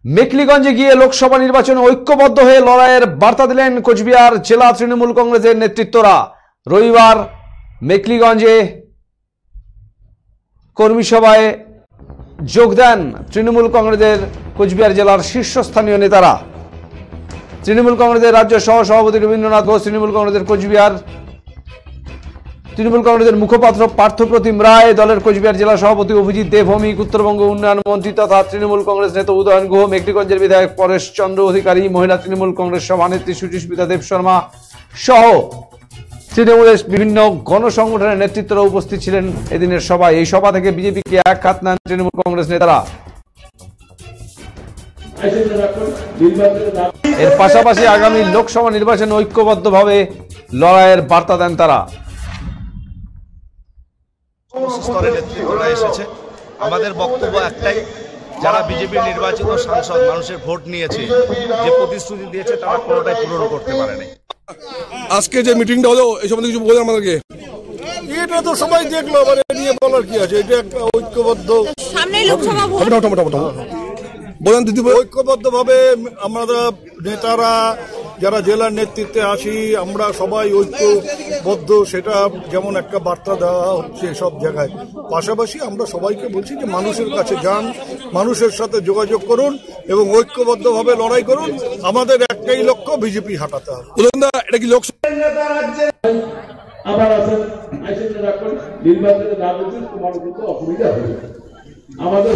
মেখলিগঞ্জে গিয়ে লোকসভা নির্বাচনে ঐক্যবদ্ধ হয়ে লড়াইয়ের বার্তা দিলেন কোচবিহার জেলা তৃণমূল কংগ্রেসের নেতৃত্বরা। রবিবার মেখলিগঞ্জে কর্মী সভায় যোগ দেন তৃণমূল কংগ্রেসের কোচবিহার জেলার শীর্ষস্থানীয় নেতারা। তৃণমূল কংগ্রেসের রাজ্য সহ সভাপতি রবীন্দ্রনাথ ঘোষ, তৃণমূল কংগ্রেসের কোচবিহার তৃণমূল কংগ্রেসের মুখপাত্র পার্থপ্রতিম রায়, দলের কোচবিহার জেলা সভাপতি অভিজিৎ দেবভৌমিক, উত্তরবঙ্গ উন্নয়ন মন্ত্রী তথা তৃণমূল কংগ্রেস নেতা উদয়ন গুহ, মেখলিগঞ্জের বিধায়ক পরেশ চন্দ্র অধিকারী, মহিলা তৃণমূল কংগ্রেস সভানেত্রী সুচিস্মিতা দেব শর্মা সহ তৃণমূলের বিভিন্ন গণসংগঠনের নেতৃত্বরা উপস্থিত ছিলেন এদিনের সভায়। এই সভা থেকে বিজেপিকে এক হাত নেন তৃণমূল কংগ্রেস নেতারা। এর পাশাপাশি আগামী লোকসভা নির্বাচনে ঐক্যবদ্ধভাবে লড়াইয়ের বার্তা দেন তারা। স্তরের নেতৃত্বরা এসেছে। আমাদের বক্তব্য একটাই, যারা বিজেপির নির্বাচিত সাংসদ মানুষের ভোট নিয়েছে, যে প্রতিশ্রুতি দিয়েছে তারা কোনোটাই পূরণ করতে পারেনি। আজকে যে মিটিংটা হলো এই সম্বন্ধে কিছু বলেন আমাদেরকে। এটা তো সবাই দেখলো, মানে নিয়ে বলার কি আছে, এটা একটা ঐক্যবদ্ধ সামনেই লোকসভা ভোট, বলেন দিদি। ঐক্যবদ্ধভাবে আমরা নেতারা যারা জেলার নেতৃত্বে আসি, আমরা সবাই ঐক্যবদ্ধ, সেটা যেমন একটা বার্তা দেওয়া হচ্ছে সব জায়গায়। পাশাপাশি আমরা সবাইকে বলছি যে মানুষের কাছে যান, মানুষের সাথে যোগাযোগ করুন এবং ঐক্যবদ্ধভাবে লড়াই করুন। আমাদের একটাই লক্ষ্য, বিজেপি হাঁটাতে হবে। এটা কি লোকসভা আবার আছেন নির্বাচনে না বলছেন, তোমার অসুবিধা হবে আমাদের